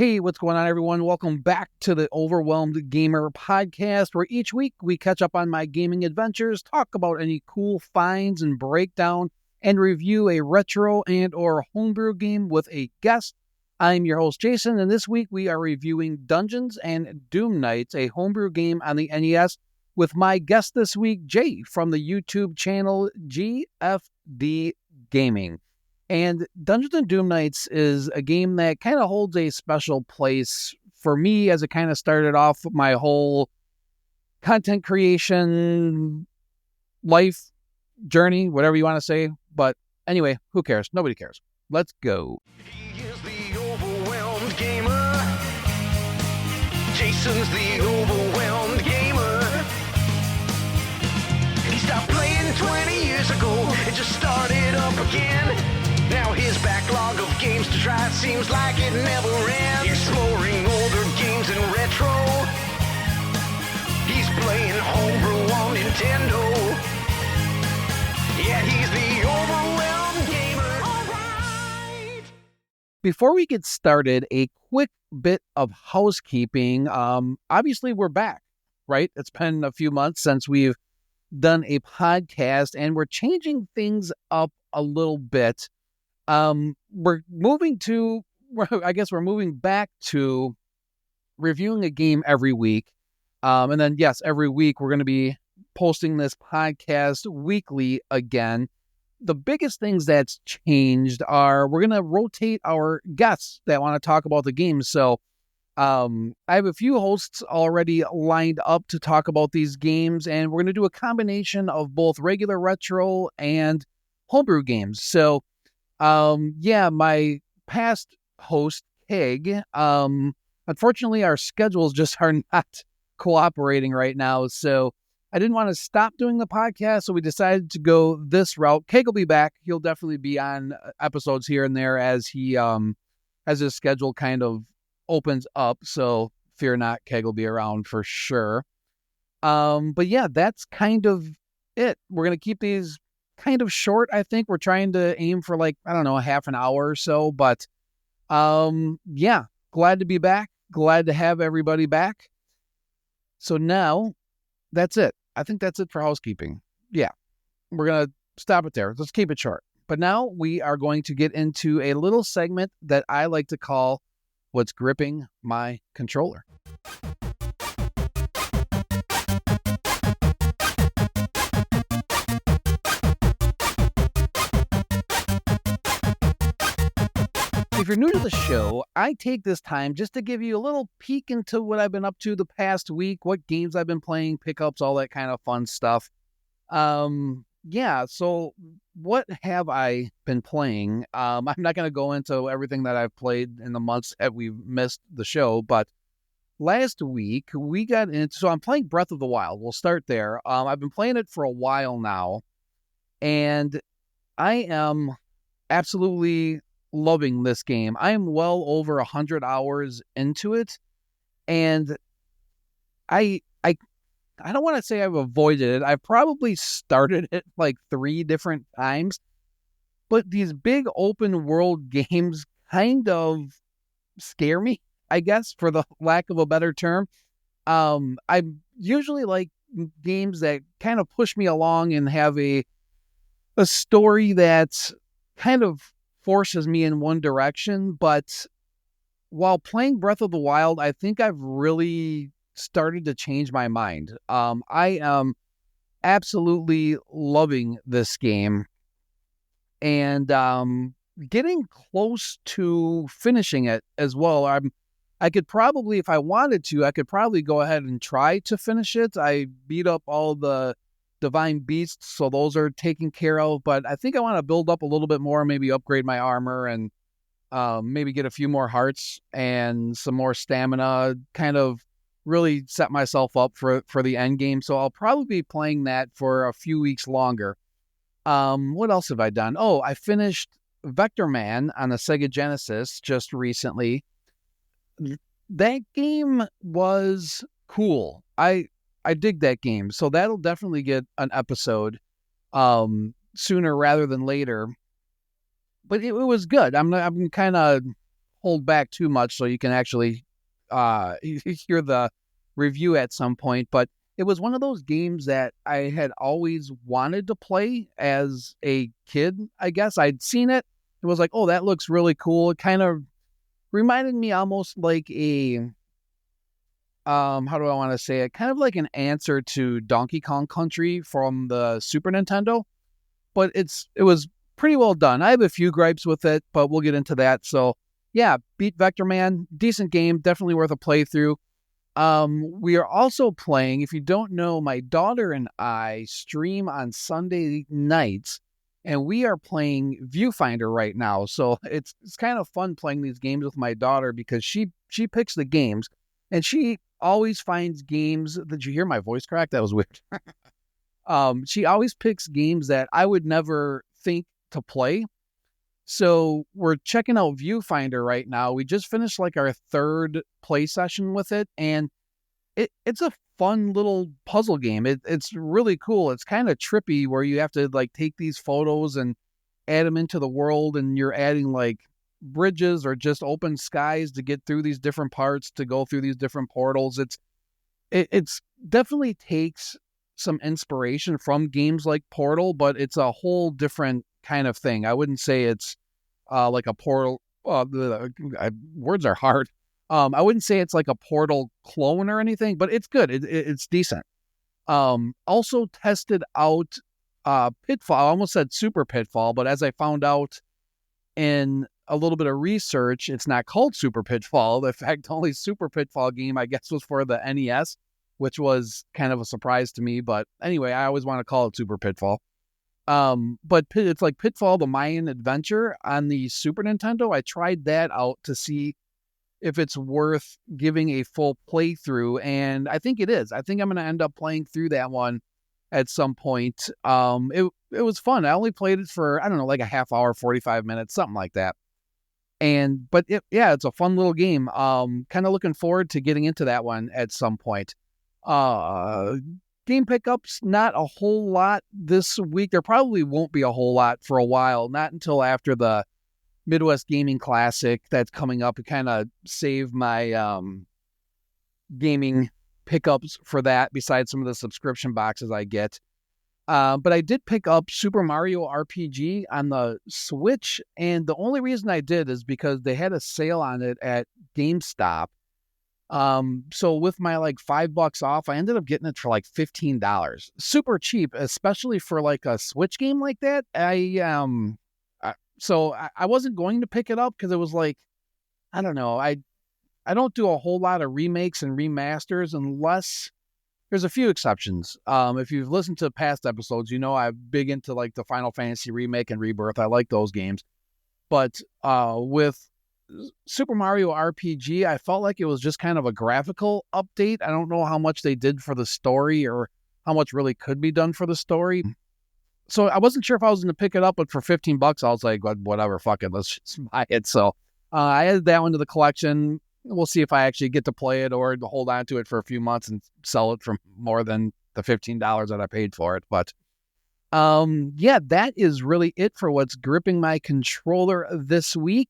Hey, what's going on, everyone? Welcome back to the Overwhelmed Gamer podcast, where each week we catch up on my gaming adventures, talk about any cool finds and breakdown, and review a retro and or homebrew game with a guest. I'm your host, Jason, and this week we are reviewing Dungeons and Doomknights, a homebrew game on the NES, with my guest this week, Jay, from the YouTube channel GFD Gaming. And Dungeons and Doomknights is a game that kind of holds a special place for me, as it kind of started off my whole content creation life journey, whatever you want to say. But anyway, who cares? Nobody cares. Let's go. He is the overwhelmed gamer. Jason's the overwhelmed gamer. He stopped playing 20 years ago and just started up again. Now his backlog of games to try seems like it never ends. Exploring older games and retro. He's playing homebrew on Nintendo. Yeah, he's the overwhelmed gamer. Alright. Before we get started, a quick bit of housekeeping. Obviously, we're back, right? It's been a few months since we've done a podcast, and we're changing things up a little bit. We're moving back to reviewing a game every week. And then, yes, every week we're going to be posting this podcast weekly again. The biggest things that's changed are we're going to rotate our guests that want to talk about the games. So, I have a few hosts already lined up to talk about these games, and we're going to do a combination of both regular retro and homebrew games. So, my past host, Keg, unfortunately our schedules just are not cooperating right now, so I didn't want to stop doing the podcast, so we decided to go this route. Keg will be back. He'll definitely be on episodes here and there as he, as his schedule kind of opens up, so fear not, Keg will be around for sure. But yeah, that's kind of it. We're going to keep these kind of short. I think we're trying to aim for half an hour or so, but glad to be back. Glad to have everybody back. So now that's it. I think that's it for housekeeping. Yeah, we're going to stop it there. Let's keep it short. But now we are going to get into a little segment that I like to call What's Gripping My Controller. If you're new to the show, I take this time just to give you a little peek into what I've been up to the past week, what games I've been playing, pickups, all that kind of fun stuff. So what have I been playing? I'm not going to go into everything that I've played in the months that we've missed the show, but last week we got into, so I'm playing Breath of the Wild. We'll start there. I've been playing it for a while now, and I am absolutely loving this game. I am well over 100 hours into it, and I don't want to say I've avoided it. I've probably started it like 3 different times, but these big open world games kind of scare me, I guess, for the lack of a better term. I usually like games that kind of push me along and have a story that kind of forces me in one direction, but while playing Breath of the Wild, I think I've really started to change my mind. I am absolutely loving this game, and getting close to finishing it as well. I could probably, if I wanted to, I could probably go ahead and try to finish it. I beat up all the divine beasts, so those are taken care of, but I think I want to build up a little bit more, maybe upgrade my armor, and maybe get a few more hearts and some more stamina, kind of really set myself up for the end game. So I'll probably be playing that for a few weeks longer. What else have I done? Oh, I finished Vector Man on the Sega Genesis just recently. That game was cool. I dig that game, so that'll definitely get an episode sooner rather than later. But it was good. I'm kind of hold back too much so you can actually hear the review at some point. But it was one of those games that I had always wanted to play as a kid, I guess. I'd seen it. It was like, oh, that looks really cool. It kind of reminded me almost like a, how do I want to say it? Kind of like an answer to Donkey Kong Country from the Super Nintendo. But it was pretty well done. I have a few gripes with it, but we'll get into that. So yeah, beat Vector Man. Decent game. Definitely worth a playthrough. We are also playing, if you don't know, my daughter and I stream on Sunday nights, and we are playing Viewfinder right now. So it's kind of fun playing these games with my daughter because she picks the games, and she always finds games. Did you hear my voice crack? That was weird. She always picks games that I would never think to play. So we're checking out Viewfinder right now. We just finished like our third play session with it, and it's a fun little puzzle game. It's really cool. It's kind of trippy where you have to like take these photos and add them into the world, and you're adding like bridges or just open skies to get through these different parts, to go through these different portals. It's definitely takes some inspiration from games like Portal, but it's a whole different kind of thing. I wouldn't say it's like a Portal. Words are hard. I wouldn't say it's like a Portal clone or anything, but it's good. It's decent. Also tested out Pitfall. I almost said Super Pitfall, but as I found out in a little bit of research, it's not called Super Pitfall. In fact, the only Super Pitfall game, I guess, was for the NES, which was kind of a surprise to me. But anyway, I always want to call it Super Pitfall. But it's like Pitfall, the Mayan Adventure on the Super Nintendo. I tried that out to see if it's worth giving a full playthrough, and I think it is. I think I'm going to end up playing through that one at some point. It was fun. I only played it for, I don't know, like a half hour, 45 minutes, something like that. But it's a fun little game. Kind of looking forward to getting into that one at some point. Game pickups, not a whole lot this week. There probably won't be a whole lot for a while, not until after the Midwest Gaming Classic that's coming up. To kind of save my gaming pickups for that, besides some of the subscription boxes I get. But I did pick up Super Mario RPG on the Switch, and the only reason I did is because they had a sale on it at GameStop. So with my like $5 off, I ended up getting it for like $15. Super cheap, especially for like a Switch game like that. So I wasn't going to pick it up because it was like, I don't know. I don't do a whole lot of remakes and remasters unless there's a few exceptions. If you've listened to past episodes, you know I'm big into like the Final Fantasy remake and Rebirth. I like those games. But with Super Mario RPG, I felt like it was just kind of a graphical update. I don't know how much they did for the story or how much really could be done for the story. So I wasn't sure if I was going to pick it up, but for $15, I was like, whatever, fuck it, let's just buy it. So I added that one to the collection. We'll see if I actually get to play it or to hold on to it for a few months and sell it for more than the $15 that I paid for it. But that is really it for what's gripping my controller this week.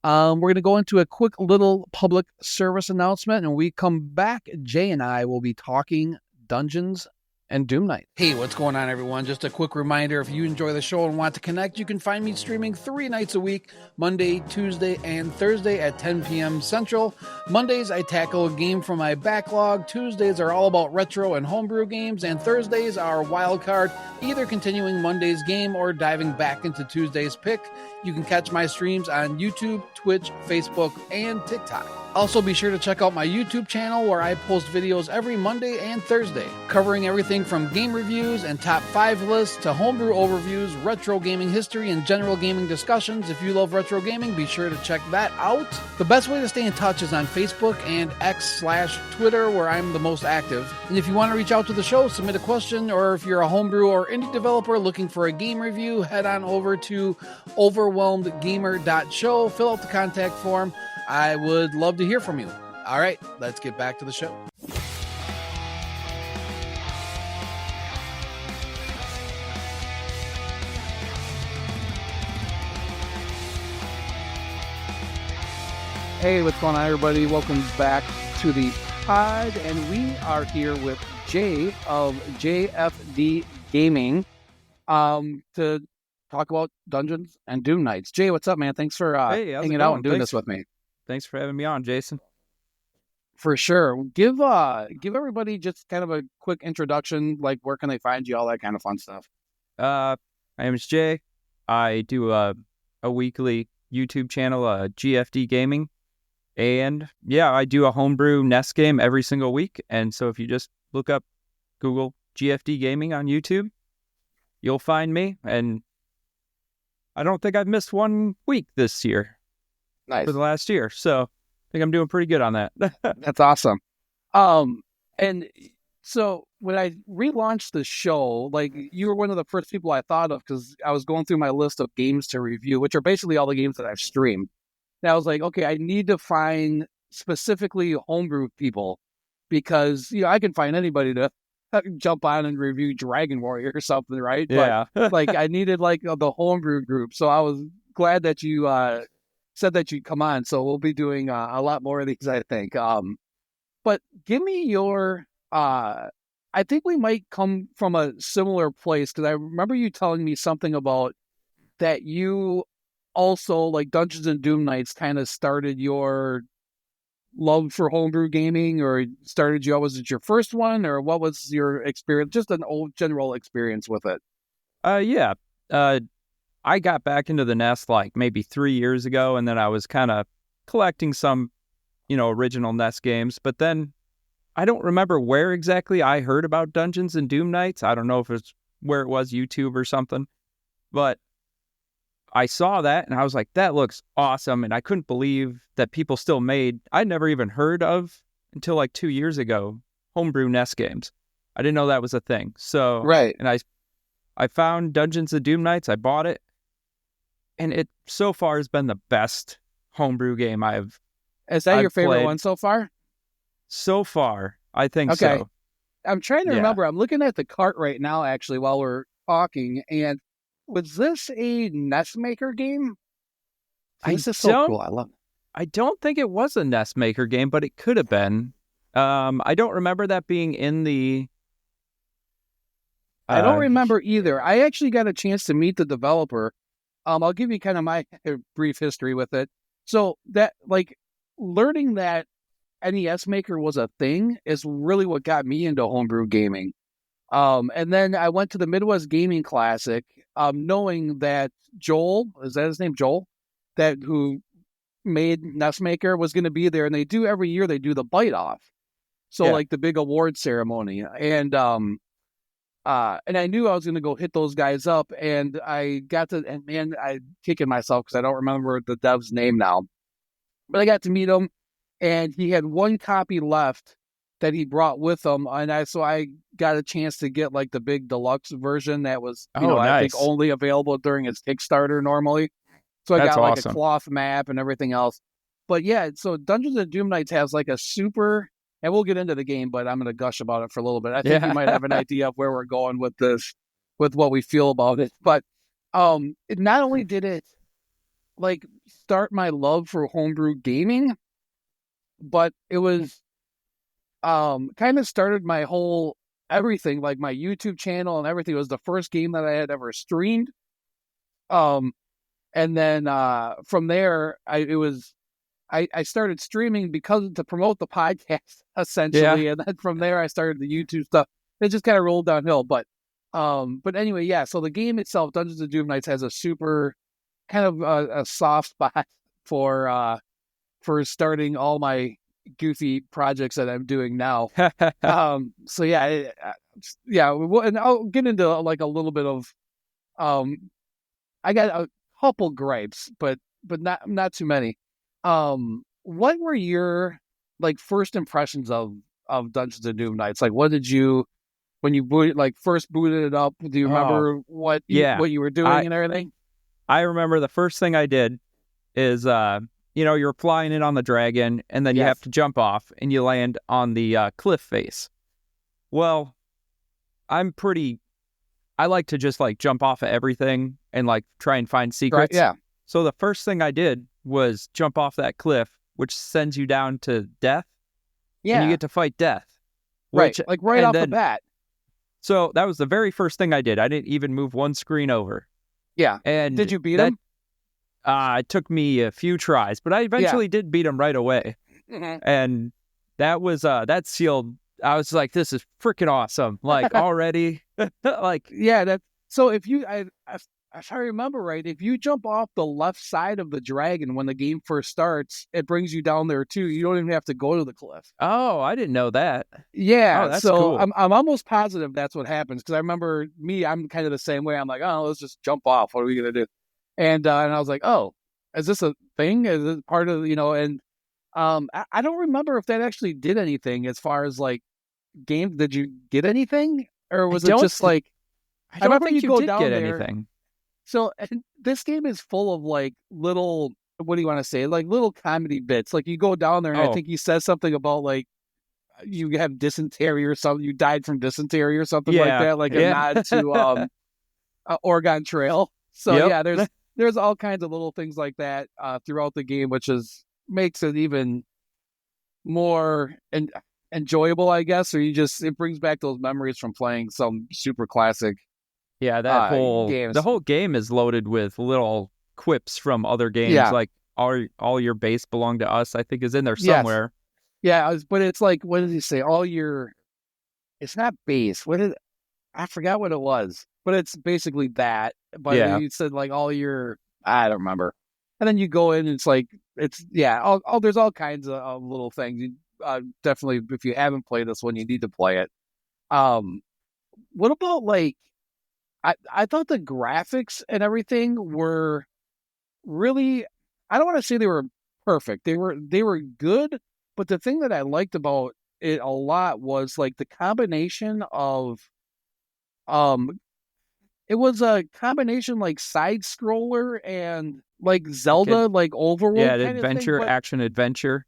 We're going to go into a quick little public service announcement, and when we come back, Jay and I will be talking Dungeons and Doomknights. Hey, what's going on, everyone? Just a quick reminder, if you enjoy the show and want to connect, you can find me streaming 3 nights a week, Monday, Tuesday, and Thursday at 10 p.m. Central. Mondays, I tackle a game from my backlog. Tuesdays are all about retro and homebrew games, and Thursdays are wild card, either continuing Monday's game or diving back into Tuesday's pick. You can catch my streams on YouTube, Twitch, Facebook, and TikTok. Also, be sure to check out my YouTube channel where I post videos every Monday and Thursday, covering everything from game reviews and top 5 lists to homebrew overviews, retro gaming history, and general gaming discussions. If you love retro gaming, be sure to check that out. The best way to stay in touch is on Facebook and X/Twitter, where I'm the most active. And if you want to reach out to the show, submit a question, or if you're a homebrew or indie developer looking for a game review, head on over to overwhelmedgamer.show, fill out the contact form. I would love to hear from you. All right, let's get back to the show. Hey, what's going on, everybody? Welcome back to the pod, and we are here with Jay of GFD Gaming to talk about Dungeons and Doomknights. Jay, what's up, man? Thanks for Hey, how's it hanging out going? and doing this with me. Thanks for having me on, Jason. For sure. Give everybody just kind of a quick introduction, like where can they find you, all that kind of fun stuff. My name is Jay. I do a weekly YouTube channel, GFD Gaming. And yeah, I do a homebrew NES game every single week. And so if you just look up Google GFD Gaming on YouTube, you'll find me. And I don't think I've missed one week this year. Nice. For the last year. So I think I'm doing pretty good on that. That's awesome. And so when I relaunched the show, like you were one of the first people I thought of because I was going through my list of games to review, which are basically all the games that I've streamed. And I was like, okay, I need to find specifically homebrew people because, I can find anybody to jump on and review Dragon Warrior or something, right? Yeah. But like I needed like the homebrew group. So I was glad that you said that you'd come on. So we'll be doing a lot more of these, I think. But give me your, I think we might come from a similar place because I remember you telling me something about that you also, like Dungeons and Doomknights, kind of started your love for homebrew gaming, or was it your first one, or what was your experience? Just an old general experience with it. Yeah. I got back into the NES like maybe 3 years ago, and then I was kind of collecting some, original NES games. But then I don't remember where exactly I heard about Dungeons and Doomknights. I don't know if it's where it was, YouTube or something. But I saw that and I was like, that looks awesome. And I couldn't believe that people still made, I'd never even heard of until like 2 years ago, homebrew NES games. I didn't know that was a thing. So, right. And I found Dungeons and Doomknights. I bought it. And it so far has been the best homebrew game I've Is that your favorite played. one so far? So far, I think okay. so. I'm trying to remember. I'm looking at the cart right now, actually, while we're talking. And was this a NES Maker game? This is so cool. I love it. I don't think it was a NES Maker game, but it could have been. I don't remember that being in the... I don't remember either. I actually got a chance to meet the developer. I'll give you kind of my brief history with it. So that, like, learning that NES Maker was a thing is really what got me into homebrew gaming. And then I went to the Midwest Gaming Classic, knowing that Joel, is that his name, Joel? Who made NES Maker was going to be there, and every year they do the bite off. So like the big award ceremony. And I knew I was going to go hit those guys up, and I got to, and man, I'm kicking myself because I don't remember the dev's name now. But I got to meet him, and he had one copy left that he brought with him, and I got a chance to get like the big deluxe version that was, nice. I think only available during his Kickstarter normally. So I got like a cloth map and everything else. But yeah, so Dungeons and Doomknights has like a super, and we'll get into the game, but I'm going to gush about it for a little bit. I think you might have an idea of where we're going with this, with what we feel about it. But it not only did it like start my love for homebrew gaming, but it was kind of started my whole everything, like my YouTube channel and everything. It was the first game that I had ever streamed. And then from there, I started streaming to promote the podcast, essentially. Yeah. And then from there, I started the YouTube stuff. It just kind of rolled downhill. But anyway, yeah. So the game itself, Dungeons and Doomknights, has a super kind of a soft spot for starting all my goofy projects that I'm doing now. So yeah, and I'll get into like a little bit of, I got a couple gripes, but not too many. What were your like first impressions of Dungeons and Doomknights? Like, what did you, when you first booted it up? Do you remember what you were doing and everything? I remember the first thing I did is, you're flying in on the dragon, and then you have to jump off, and you land on the cliff face. Well, I like to just like jump off of everything and like try and find secrets. Right, yeah. So the first thing I did was jump off that cliff which sends you down to death. Yeah. And you get to fight death. Right. Like right off the bat. So that was the very first thing I did. I didn't even move one screen over. Yeah. And did you beat him? It took me a few tries, but I eventually did beat him right away. Mm-hmm. And that was that sealed. I was like, this is freaking awesome. Like already, like yeah. So if you, if I remember right, if you jump off the left side of the dragon when the game first starts, it brings you down there too. You don't even have to go to the cliff. Oh, I didn't know that. Yeah, oh, that's so cool. I'm almost positive that's what happens because I remember I'm kind of the same way. I'm like, oh, let's just jump off. What are we gonna do? And I was like, oh, is this a thing? Is it part of And I don't remember if that actually did anything as far as like game. Did you get anything, or was it just like? I don't think you go did down get there, anything. So this game is full of like little, what do you want to say? Like little comedy bits. Like you go down there and I think he says something about like you have dysentery or something. You died from dysentery or something like that. Like a nod to Oregon Trail. So there's all kinds of little things like that throughout the game, which makes it even more enjoyable, I guess. Or it brings back those memories from playing some super classic. Yeah, the whole game is loaded with little quips from other games. Yeah. Like all your base belong to us, I think is in there somewhere. Yes. Yeah, but it's like, what did he say? It's not base. I forgot what it was, but it's basically that. But he said like I don't remember. And then you go in and it's like, there's all kinds of little things. You, definitely, if you haven't played this one, you need to play it. What about like, I thought the graphics and everything were really, I don't want to say they were perfect. They were good, but the thing that I liked about it a lot was like the combination of it was a combination like side scroller and like Zelda, like overworld kind adventure, of thing, action adventure.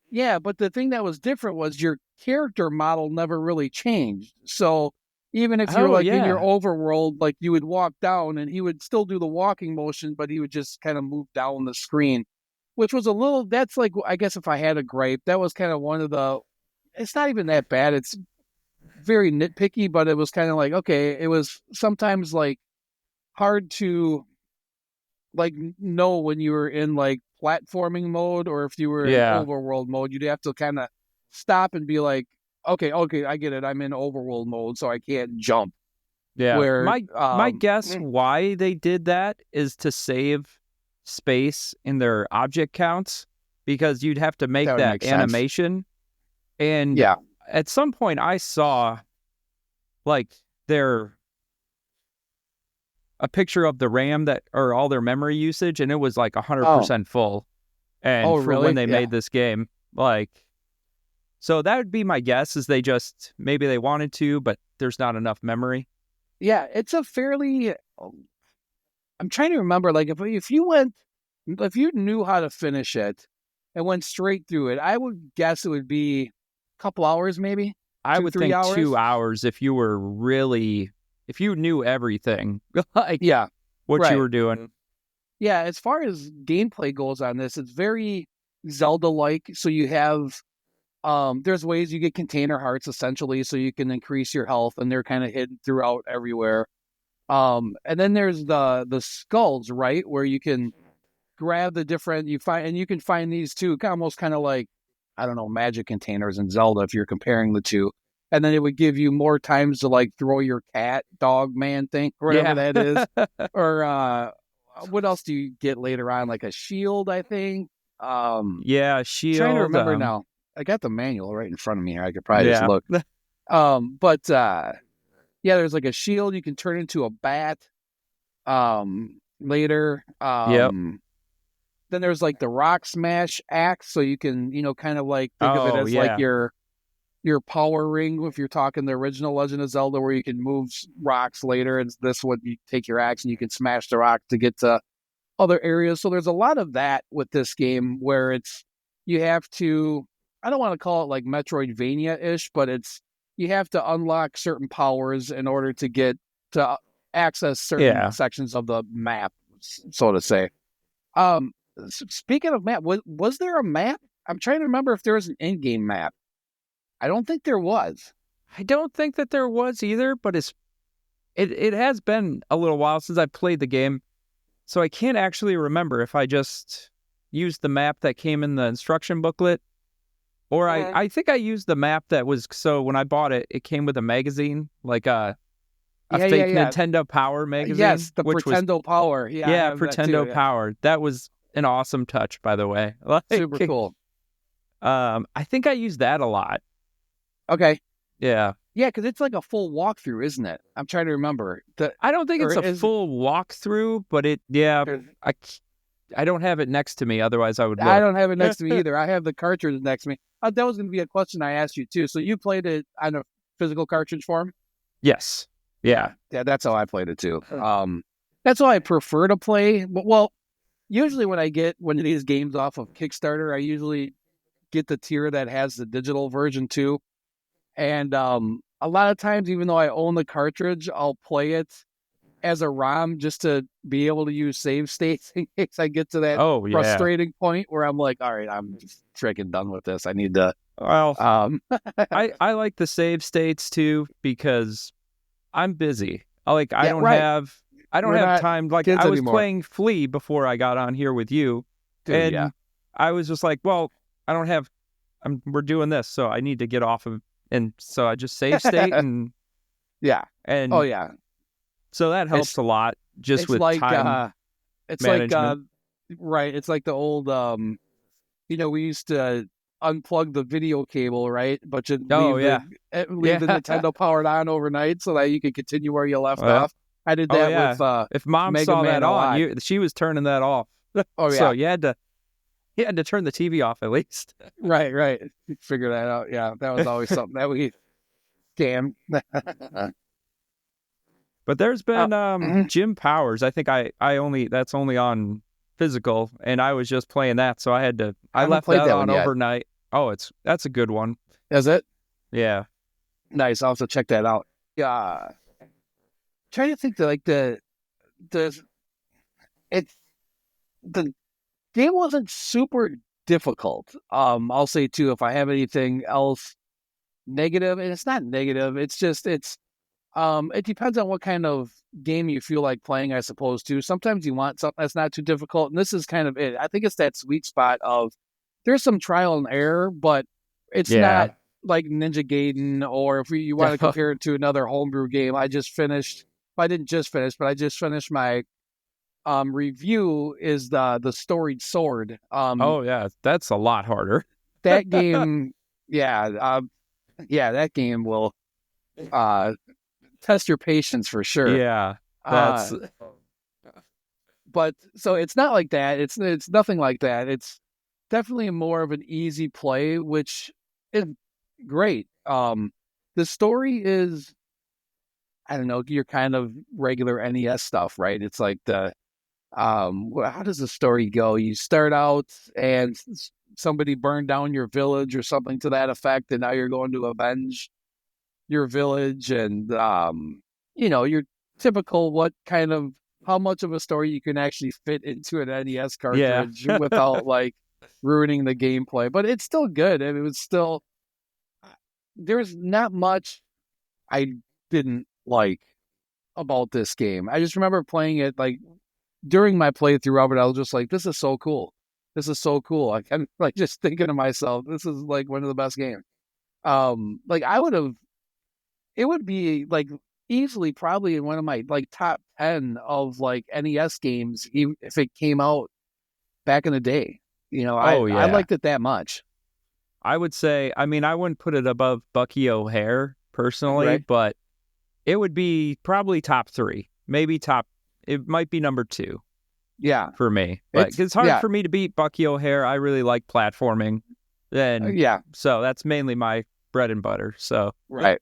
Yeah, but the thing that was different was your character model never really changed. So even if you're in your overworld, like you would walk down and he would still do the walking motion, but he would just kind of move down the screen, which was that's like, I guess if I had a gripe, that was kind of one of it's not even that bad. It's very nitpicky, but it was kind of like, okay, it was sometimes like hard to like know when you were in like platforming mode or if you were in overworld mode. You'd have to kind of stop and be like, okay, I get it. I'm in overworld mode, so I can't jump. Yeah. My guess why they did that is to save space in their object counts, because you'd have to make that animation. And at some point I saw like a picture of the RAM or all their memory usage, and it was like 100% full. And for when they made this game, like, so that would be my guess, is maybe they wanted to, but there's not enough memory. Yeah, it's a fairly, I'm trying to remember, like if you knew how to finish it and went straight through it, I would guess it would be a couple hours maybe. I would think 2 hours if you knew everything, like what you were doing. Yeah, as far as gameplay goes on this, it's very Zelda-like. So you have, there's ways you get container hearts essentially, so you can increase your health, and they're kind of hidden throughout everywhere. And then there's the skulls, right, where you can grab the different, you can find these too, almost kind of like, I don't know, magic containers in Zelda if you're comparing the two. And then it would give you more times to like throw your cat, dog, man thing, or whatever that is. Or what else do you get later on? Like a shield, I think. Shield. I'm trying to remember now. I got the manual right in front of me here. I could probably just look. There's like a shield. You can turn into a bat later. Then there's like the rock smash axe, so you can, kind of like think of it as like your power ring if you're talking the original Legend of Zelda, where you can move rocks later. And this one, you take your axe and you can smash the rock to get to other areas. So there's a lot of that with this game where you have to, I don't want to call it like Metroidvania-ish, but you have to unlock certain powers in order to get to access certain sections of the map, so to say. Speaking of map, was there a map I'm trying to remember if there was an in-game map. I don't think there was. I don't think that there was either, but it has been a little while since I played the game, so I can't actually remember if I just used the map that came in the instruction booklet, or I think I used the map that was, so when I bought it, it came with a magazine, like a fake Nintendo Power magazine. Yes, the which Pretendo Power. Yeah, I have that Pretendo too, Power. That was an awesome touch, by the way. Like, super cool. I think I used that a lot. Okay. Yeah. Yeah, because it's like a full walkthrough, isn't it? I'm trying to remember. I don't think it's a full walkthrough, but I don't have it next to me. Otherwise, I would look. I don't have it next to me either. I have the cartridge next to me. That was going to be a question I asked you, too. So you played it on a physical cartridge form? Yes. Yeah. Yeah, that's how I played it, too. That's how I prefer to play. Well, usually when I get one of these games off of Kickstarter, I usually get the tier that has the digital version, too. And a lot of times, even though I own the cartridge, I'll play it as a ROM just to be able to use save states in case I get to that frustrating point where I'm like, all right, I'm just freaking done with this. I need to. Well, I like the save states too because I'm busy. I don't have time. Like I was playing Flea before I got on here with you, and I was just like, well, I don't have. We're doing this, so I need to get off of. And so I just save state and so that helps a lot just with like, time it's management. It's like the old we used to unplug the video cable, right? But you leave the Nintendo powered on overnight so that you could continue where you left off. I did that with if Mom Mega saw Man that on, she was turning that off. So you had to turn the TV off at least. Right. Figure that out. Yeah, that was always something that we scammed. But there's been Jim Powers. I think that's only on physical, and I was just playing that, so I left that on overnight. Oh, that's a good one. Is it? Yeah. Nice. I'll also check that out. Yeah. Trying to think the game wasn't super difficult. I'll say too, if I have anything else negative, and it's not negative, it's just it depends on what kind of game you feel like playing, I suppose too. Sometimes you want something that's not too difficult, and this is kind of it. I think it's that sweet spot of there's some trial and error, but it's not like Ninja Gaiden, or if you want to compare it to another homebrew game. I just finished my review is the Storied Sword. That's a lot harder. That game, that game will test your patience for sure. Yeah, that's. But so it's not like that. It's nothing like that. It's definitely more of an easy play, which is great. The story is, I don't know, your kind of regular NES stuff, right? It's like how does the story go? You start out and somebody burned down your village or something to that effect, and now you're going to avenge your village, and your typical how much of a story you can actually fit into an NES cartridge without like ruining the gameplay. But it's still good, and it was still, there's not much I didn't like about this game. I just remember playing it like during my playthrough of it, I was just like, this is so cool. This is so cool. I can like just thinking to myself, this is like one of the best games. It would be like easily probably in one of my like top 10 of like NES games if it came out back in the day. I liked it that much. I would say, I wouldn't put it above Bucky O'Hare personally, but it would be probably top 3, maybe it might be number 2. Yeah. For me. But it's hard for me to beat Bucky O'Hare. I really like platforming. So that's mainly my bread and butter. So Right.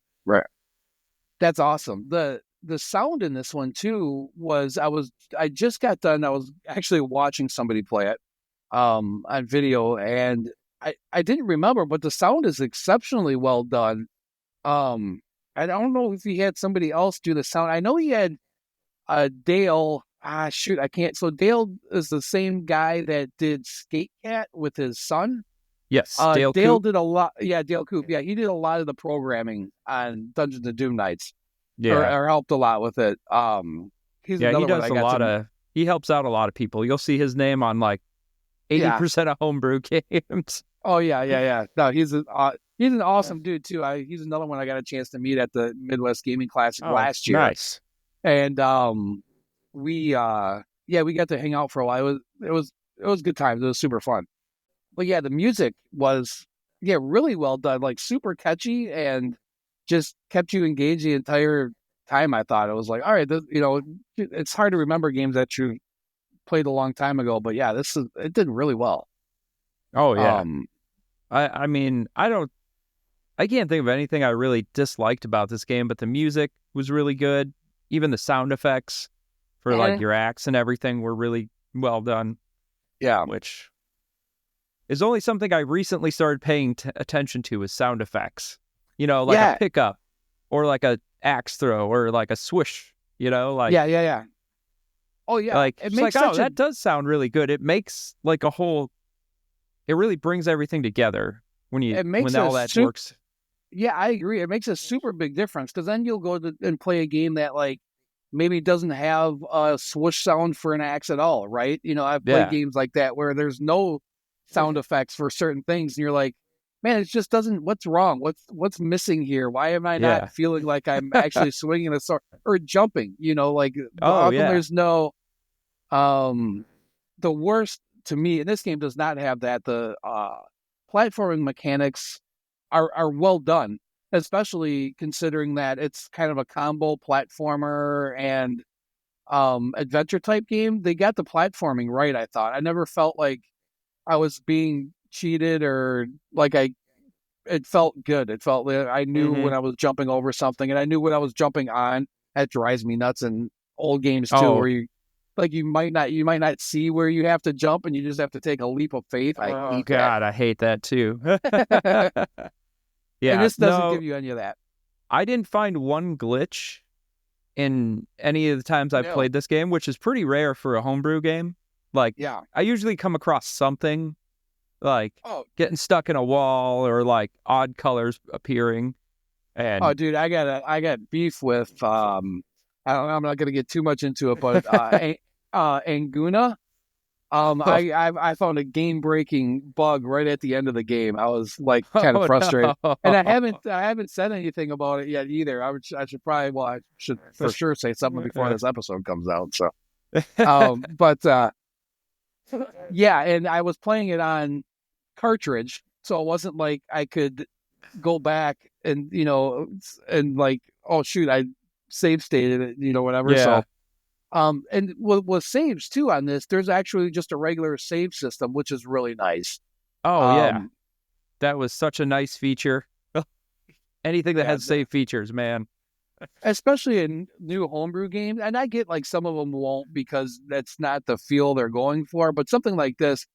That's awesome. The sound in this one too was I just got done. I was actually watching somebody play it on video, and I didn't remember, but the sound is exceptionally well done. I don't know if he had somebody else do the sound. I know he had Dale. I can't. So Dale is the same guy that did Skate Cat with his son. Yes, Dale Dale Coop. did a lot. Yeah, Dale Coop. Yeah, he did a lot of the programming on Dungeons and Doomknights, Yeah. or helped a lot with it. He's Yeah, he another one does I a got lot to. of, he helps out a lot of people. You'll see his name on like Yeah. 80% of homebrew games. Oh yeah, yeah, yeah. No, he's an awesome dude too. He's another one I got a chance to meet at the Midwest Gaming Classic Oh, last year, nice. and we yeah, we got to hang out for a while. It was good times. It was super fun. But yeah, the music was really well done, like super catchy, and just kept you engaged the entire time. I thought it was like, all right, it's hard to remember games that you played a long time ago, but yeah, it did really well. Oh, yeah. Um, I mean, I can't think of anything I really disliked about this game, but the music was really good. Even the sound effects for like your axe and everything were really well done, yeah, which is only something I recently started paying attention to is sound effects. Like a yeah, pickup or like a axe throw or like a swish, like yeah. Oh yeah, like it it's makes like, oh, such a that does sound really good. It makes like it really brings everything together it when makes a all that works. Yeah, I agree. It makes a super big difference because then you'll go and play a game that like maybe doesn't have a swoosh sound for an axe at all, right? I've played Yeah. games like that where there's no sound effects for certain things, and you're like, man, it just doesn't. What's wrong? What's missing here? Why am I not Yeah. feeling like I'm actually swinging a sword or jumping? Like Oh, how come yeah. there's no the worst to me, and this game does not have that. The platforming mechanics are well done, especially considering that it's kind of a combo platformer and adventure type game. They got the platforming right, I thought. I never felt like I was being cheated or like it felt good. It felt like I knew Mm-hmm. when I was jumping over something, and I knew when I was jumping on. That drives me nuts in old games too, Oh, where you might not see where you have to jump, and you just have to take a leap of faith. I oh hate that. God, I hate that too. And Yeah, this doesn't no, give you any of that. I didn't find one glitch in any of the times I've No. played this game, which is pretty rare for a homebrew game. Like, Yeah. I usually come across something like Oh, getting stuck in a wall or like odd colors appearing. oh, And dude, I got beef with I'm not gonna get too much into it, but Anguna. I found a game breaking bug right at the end of the game. I was like kind of oh frustrated, and I no. haven't said anything about it yet either. I should probably I should for sure say something before this episode comes out. So but yeah, and I was playing it on cartridge, so it wasn't like I could go back and and like, oh shoot, I save stated it, whatever. Yeah. So and with saves too on this, there's actually just a regular save system, which is really nice. Oh yeah. Um That was such a nice feature. Anything that yeah, has save features, man. especially in new homebrew games, and I get like some of them won't because that's not the feel they're going for, but something like this,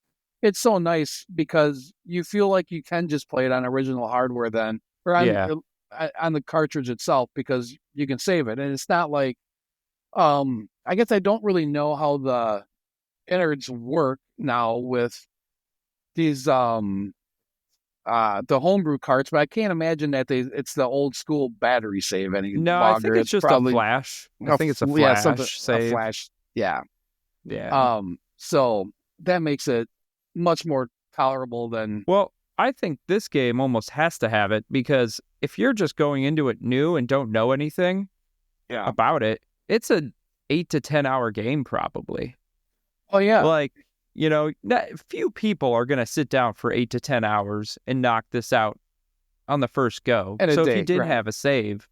it's so nice because you feel like you can just play it on original hardware then, or Yeah. on the cartridge itself, because you can save it, and it's not like I guess I don't really know how the innards work now with these the homebrew carts, but I can't imagine that it's the old school battery save any No, I think longer. it's It's just a probably flash. I think it's a something flash a save. flash. Yeah. Yeah. So that makes it much more tolerable than Well, I think this game almost has to have it because if you're just going into it new and don't know anything yeah. about it, it's a 8 to 10 hour game probably. Oh yeah. Like, few people are going to sit down for 8 to 10 hours and knock this out on the first go. In a So if day, you did right. have a save,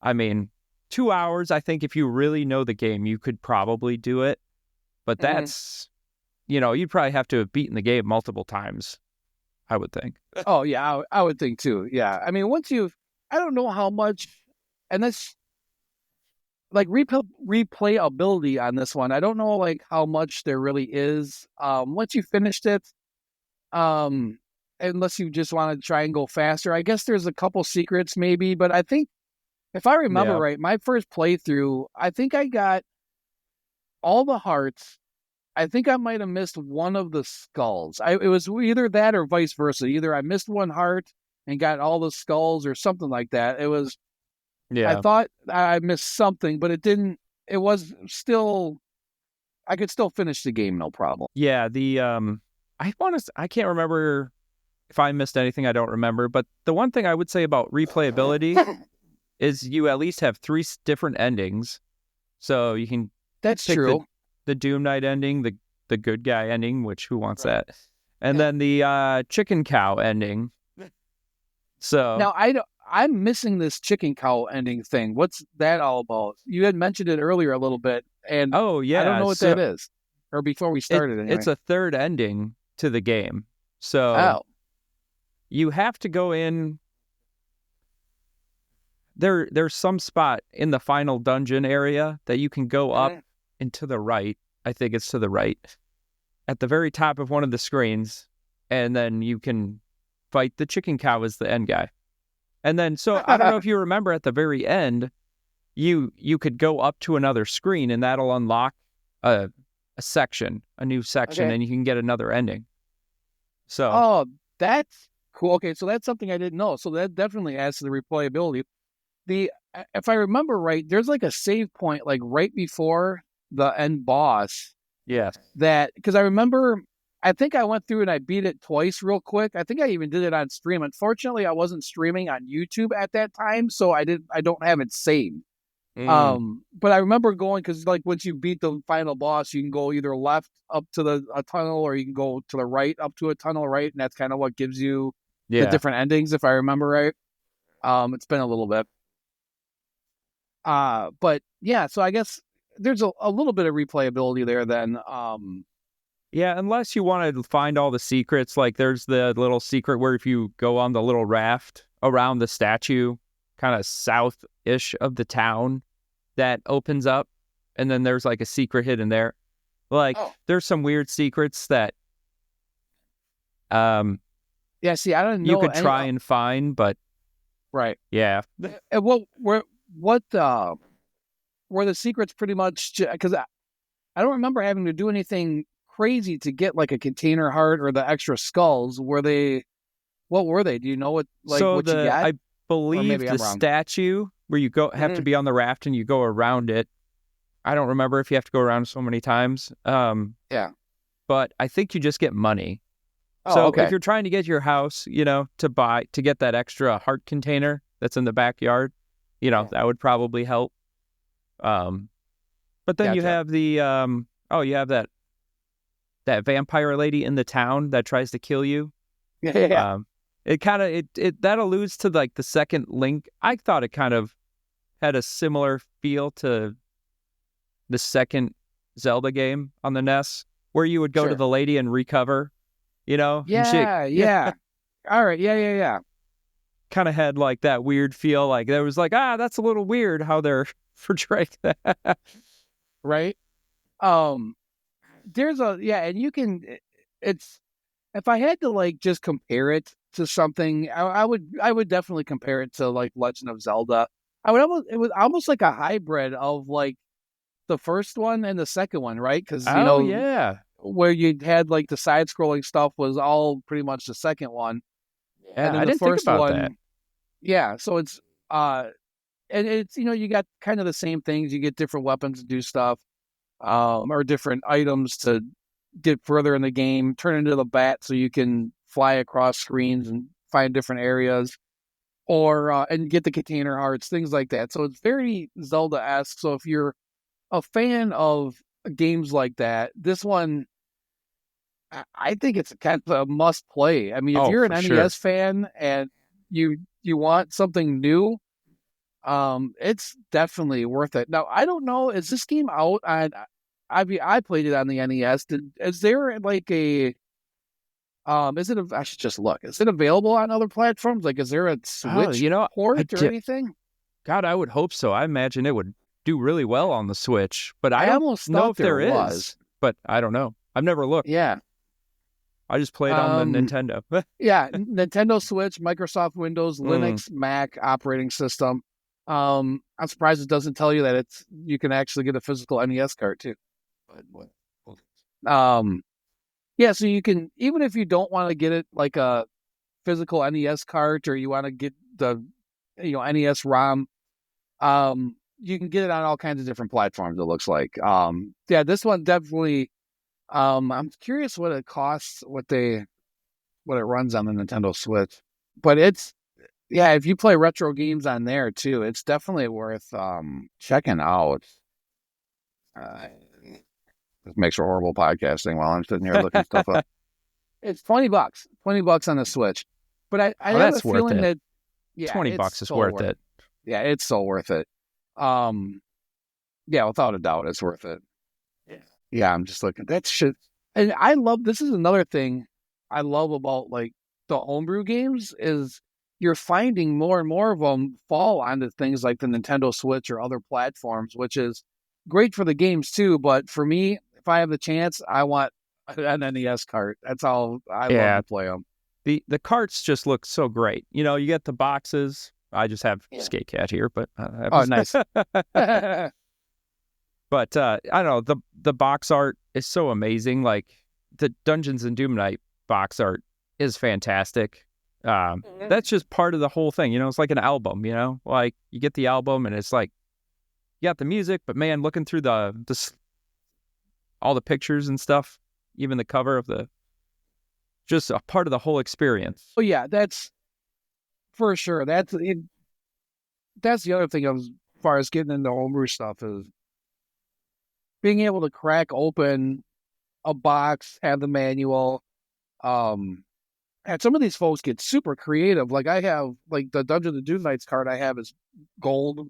I mean, 2 hours, I think if you really know the game, you could probably do it. But that's, you'd probably have to have beaten the game multiple times, I would think. Oh yeah, I would think too. Yeah. I mean, I don't know how much, and that's like replayability on this one. I don't know like how much there really is. Once you finished it, unless you just want to try and go faster, I guess there's a couple secrets maybe, but I think if I remember Yeah. right, my first playthrough, I think I got all the hearts. I think I might have missed one of the skulls. It was either that or vice versa. Either I missed one heart and got all the skulls or something like that. It was, I Yeah. thought I missed something, but it didn't, it was still, I could still finish the game, no problem. Yeah, I can't remember if I missed anything. I don't remember, but the one thing I would say about replayability is you at least have three different endings. So you can That's pick true. the Doom Knight ending, the good guy ending, which who wants that? And then the chicken cow ending. So Now I'm missing this chicken cow ending thing. What's that all about? You had mentioned it earlier a little bit, and oh I don't yeah, know what so that is. Or before we started, anyway. it's a third ending to the game. So Oh, you have to go in. There's some spot in the final dungeon area that you can go up and to the right. I think it's to the right at the very top of one of the screens, and then you can fight the chicken cow as the end guy. And then, so I don't know if you remember at the very end, you could go up to another screen, and that'll unlock a section, a new section, Okay. and you can get another ending. So Oh, that's cool. Okay, so that's something I didn't know. So that definitely adds to the replayability. If I remember right, there's like a save point like right before the end boss. yeah, That because I remember, I think I went through and I beat it twice real quick. I think I even did it on stream. Unfortunately, I wasn't streaming on YouTube at that time, so I don't have it saved. But I remember going because like once you beat the final boss, you can go either left up to a tunnel or you can go to the right up to a tunnel, right? And that's kind of what gives you the yeah. different endings, if I remember right. It's been a little bit. But yeah, so I guess there's a little bit of replayability there then. Yeah, unless you want to find all the secrets, like there's the little secret where if you go on the little raft around the statue, kind of south-ish of the town, that opens up, and then there's like a secret hidden there. Like there's some weird secrets that Yeah, see, I don't know. you could try and find, but right. yeah. And were the secrets pretty much because I don't remember having to do anything crazy to get like a container heart or the extra skulls. What were they? Do you know what you got? I believe the statue where you have to be on the raft and you go around it. I don't remember if you have to go around so many times. Yeah. But I think you just get money. Oh, so okay. if you're trying to get your house, to get that extra heart container that's in the backyard, that would probably help. But then you have the you have that vampire lady in the town that tries to kill you. Yeah. It kind of that alludes to like the second Link. I thought it kind of had a similar feel to the second Zelda game on the NES, where you would go to the lady and recover, Yeah, yeah. All right, yeah. Kind of had like that weird feel, like there was like, that's a little weird how they're portraying that. Right. There's and you can. It's if I had to like just compare it to something, I would definitely compare it to like Legend of Zelda. It was almost like a hybrid of like the first one and the second one, right? Because where you had like the side scrolling stuff was all pretty much the second one. Yeah, and then I didn't think about that. Yeah, so it's and it's you got kind of the same things. You get different weapons to do stuff, or different items to get further in the game. Turn into the bat so you can fly across screens and find different areas, or and get the container hearts, things like that. So it's very Zelda-esque. So if you're a fan of games like that, this one, I think it's kind of a must play. I mean, if you're an NES fan and you want something new, it's definitely worth it. Now, I don't know, is this game out on? I played it on the NES. Is there like a I should just look. Is it available on other platforms? Like, is there a Switch port or anything? God, I would hope so. I imagine it would do really well on the Switch, but I almost know if there is. But I don't know. I've never looked. Yeah. I just played on the Nintendo. Yeah, Nintendo Switch, Microsoft Windows, Linux, Mac operating system. I'm surprised it doesn't tell you that you can actually get a physical NES card too. But Yeah, so you can, even if you don't want to get it like a physical NES cart, or you want to get the NES ROM, you can get it on all kinds of different platforms, it looks like. Yeah, this one definitely, I'm curious what it costs, what it runs on the Nintendo Switch. But yeah, if you play retro games on there too, it's definitely worth checking out. This makes for horrible podcasting while I'm sitting here looking stuff up. It's $20, $20 on the Switch. But I have that's a worth feeling it. that, yeah, $20 is so worth it. Yeah, it's so worth it. Yeah, without a doubt, it's worth it. Yeah, I'm just looking. That shit. And this is another thing I love about like the homebrew games is you're finding more and more of them fall onto things like the Nintendo Switch or other platforms, which is great for the games too. But for me, if I have the chance, I want an NES cart. That's all I love to play them. The carts just look so great. You get the boxes. I just have Skate Cat here, but oh, nice. But I don't know, the box art is so amazing. Like the Dungeons and Doomknights box art is fantastic. That's just part of the whole thing. It's like an album. Like you get the album and it's like you got the music, but man, looking through all the pictures and stuff, even the cover of just a part of the whole experience. Oh yeah, that's for sure. That's the other thing as far as getting into homebrew stuff is being able to crack open a box, have the manual. And some of these folks get super creative. Like I have, like the Dungeons and Doomknights card I have is gold.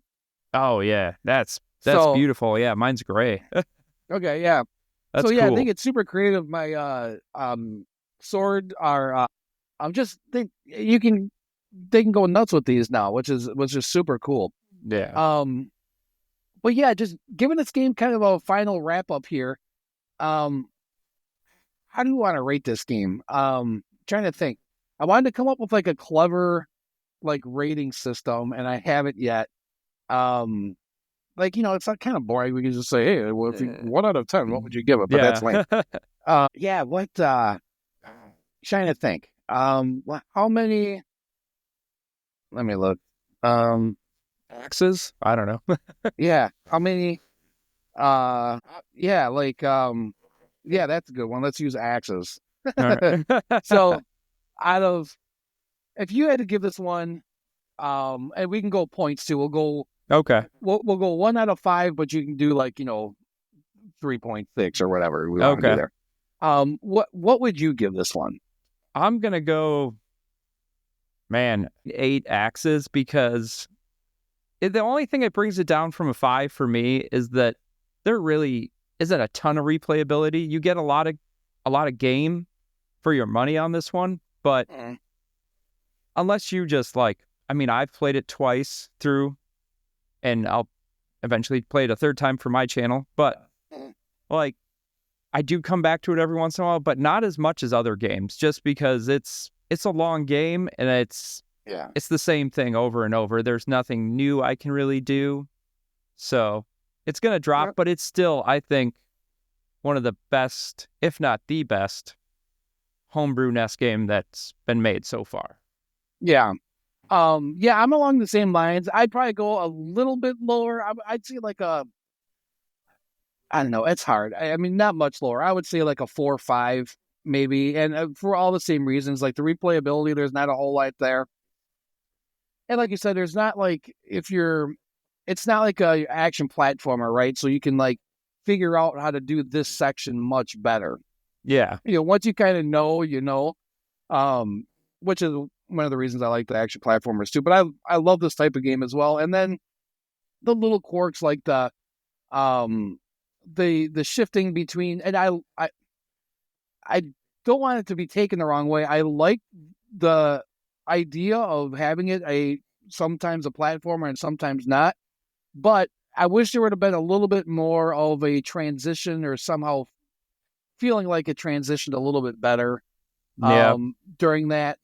Oh yeah, that's beautiful. Yeah, mine's gray. Okay, yeah. That's cool. I think it's super creative. My sword are they can go nuts with these now, which is super cool. Yeah. But yeah, just giving this game kind of a final wrap up here. How do you want to rate this game? Trying to think. I wanted to come up with like a clever like rating system, and I haven't yet. It's not kind of boring. We can just say, hey, well, if you 1 out of 10, what would you give it? But that's lame. Yeah, what trying to think. How many? Let me look. Axes? I don't know. Yeah, how many? Yeah, like yeah, that's a good one. Let's use axes. Right. So, if you had to give this one, and we can go points too. We'll go. Okay. We'll go 1 out of 5, but you can do 3.6 or whatever we want to do there. What would you give this one? I'm gonna go, 8 axes, because the only thing that brings it down from a 5 for me is that there really isn't a ton of replayability. You get a lot of game for your money on this one, but unless you just I've played it twice through, and I'll eventually play it a third time for my channel, but I do come back to it every once in a while, but not as much as other games, just because it's a long game and it's the same thing over and over. There's nothing new I can really do. So it's going to drop, but it's still, I think, one of the best, if not the best, homebrew NES game that's been made so far. Yeah. Yeah, I'm along the same lines. I'd probably go a little bit lower. I'd say I don't know. It's hard. I mean, not much lower. I would say like a 4 or 5 maybe. And for all the same reasons, like the replayability, there's not a whole lot there. And like you said, there's not it's not like a action platformer, right? So you can figure out how to do this section much better. Yeah. Once you kind of know, which is one of the reasons I like the action platformers too. But I love this type of game as well. And then the little quirks like the shifting between, and I don't want it to be taken the wrong way. I like the idea of having it sometimes a platformer and sometimes not, but I wish there would have been a little bit more of a transition, or somehow feeling like it transitioned a little bit better during that.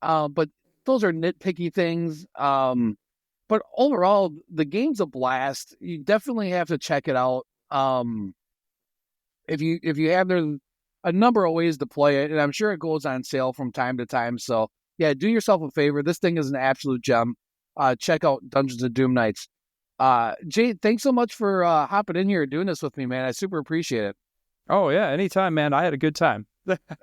But those are nitpicky things. But overall, the game's a blast. You definitely have to check it out. if you have, there's a number of ways to play it, and I'm sure it goes on sale from time to time. So yeah, do yourself a favor. This thing is an absolute gem. Check out Dungeons and Doomknights. Jay, thanks so much for hopping in here and doing this with me, man. I super appreciate it. Oh yeah, anytime, man. I had a good time.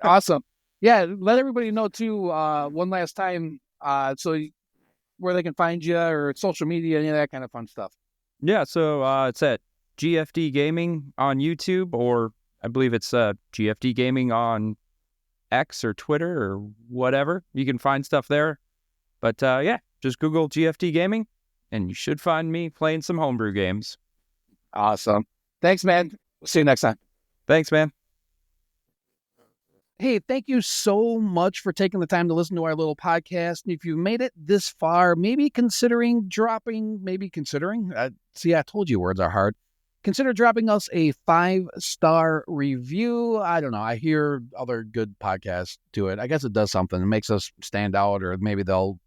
Awesome. Yeah, let everybody know too, one last time, where they can find you or social media, any of that kind of fun stuff. Yeah, so it's at GFD Gaming on YouTube, or I believe it's GFD Gaming on X or Twitter or whatever. You can find stuff there. But yeah, just Google GFD Gaming, and you should find me playing some homebrew games. Awesome. Thanks, man. See you next time. Thanks, man. Hey, thank you so much for taking the time to listen to our little podcast. And if you've made it this far, maybe considering, see, I told you words are hard. Consider dropping us a 5-star review. I don't know. I hear other good podcasts do it. I guess it does something. It makes us stand out, or maybe they'll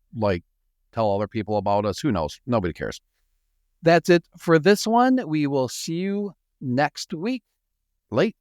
tell other people about us. Who knows? Nobody cares. That's it for this one. We will see you next week. Late.